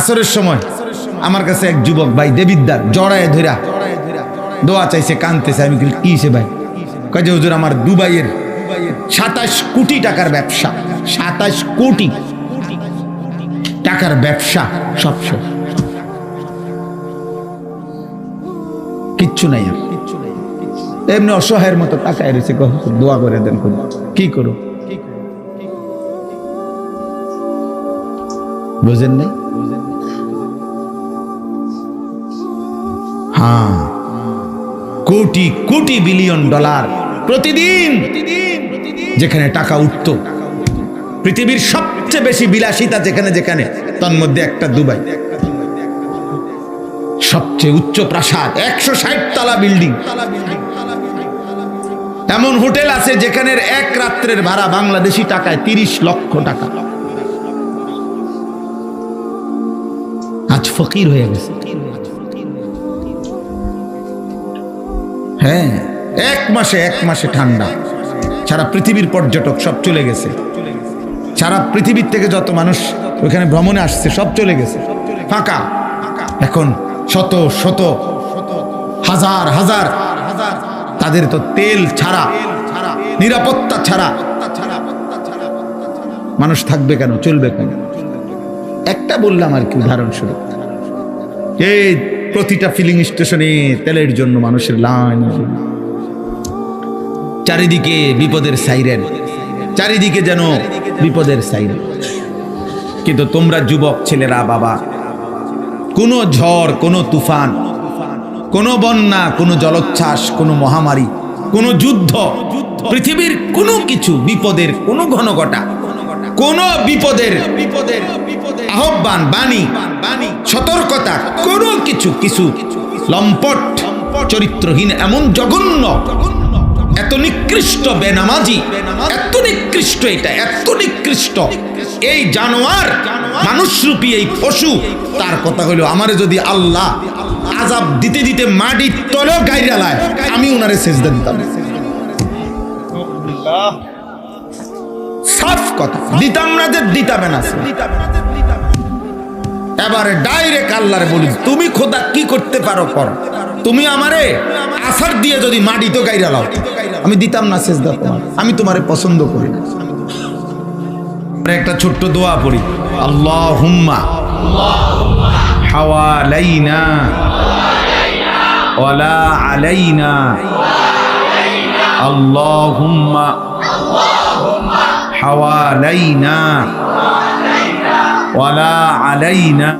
আসরের সময় আমার কাছে এক যুবক ভাই দেবিদ্দার জড়ায় ধরা দোয়া চাইছে, কানতেছে। আমি কি সে ভাই? কয় যে হুজুর আমার দুবাইয়ের 27 কোটি টাকার ব্যবসা, 27 কোটি টাকার ব্যবসা সব শেষ, কিচ্ছু নাই। এমনি অসহায়ের মতো টাকায় রয়েছে, দোয়া করে দেন। কি করো বুঝেন নাই? হ্যাঁ, কোটি কোটি বিলিয়ন ডলার প্রতিদিন যেখানে টাকা উঠত, পৃথিবীর সবচেয়ে বেশি বিলাসিতা যেখানে যেখানে, তার মধ্যে একটা দুবাই। সবচেয়ে উচ্চ প্রাসাদ, 160 তলা বিল্ডিং। এমন হোটেল আছে যেখানে এক রাত্রের ভাড়া বাংলাদেশি টাকায় 30 লক্ষ টাকা। আজ ফকির হয়ে গেছে। হ্যাঁ, এক মাসে ঠান্ডা, সারা পৃথিবীর পর্যটক সব চলে গেছে। সারা পৃথিবীর থেকে যত মানুষ ওখানে ভ্রমণে আসছে সব চলে গেছে, ফাঁকা। এখন শত শত হাজার হাজার তাদের তো তেল ছাড়া, নিরাপত্তা ছাড়া মানুষ থাকবে কেন, চলবে কেন? একটা বললাম আর কি, উদাহরণস্বরূপ। এই প্রতিটা ফিলিং স্টেশনে তেলের জন্য মানুষের লাইন, চারিদিকে বিপদের সাইরেন, চারিদিকে যেন বিপদের সাইরেন। কিন্তু তোমরা যুবক ছেলেরা বাবা, কোনো ঝড়, কোনো তুফান, কোনো বন্যা, কোনো জলোচ্ছ্বাস, কোনো মহামারী, কোনো যুদ্ধ, পৃথিবীর কোনো কিছু বিপদের, কোনো ঘনঘটা, কোনো বিপদের আহ্বান, বাণী, সতর্কতা, কোনো কিছু লম্পট, চরিত্রহীন, এমন জঘন্য, এত নিকৃষ্ট বেনামাজি, এত নিকৃষ্ট, এটা এত নিকৃষ্ট এই জানোয়ার, মানুষরূপী এই পশু, তার কথা হলো আমারে যদি আল্লাহ আযাব দিতে দিতে মাটির তলেও গাইরা লায়, আমি উনারে সেজদা দিতাম। সাফ কথা, দিতাম না যে দিতাবে না। এবারে ডাইরেক্ট আল্লাহরে বলি, তুমি খোদা কি করতে পারো করো, তুমি আমারে আসার দিয়ে যদি মাটি তো গাইরা লাও, আমি দিতাম না সেজদা তোমার, আমি তোমারে পছন্দ করি না। একটা ছোট্ট দোয়া পড়ি, আল্লাহুম্মা হাওয়ালাইনা ওয়ালা আলাইনা, আল্লাহুম্মা হাওয়ালাইনা ওয়ালা আলাইনা।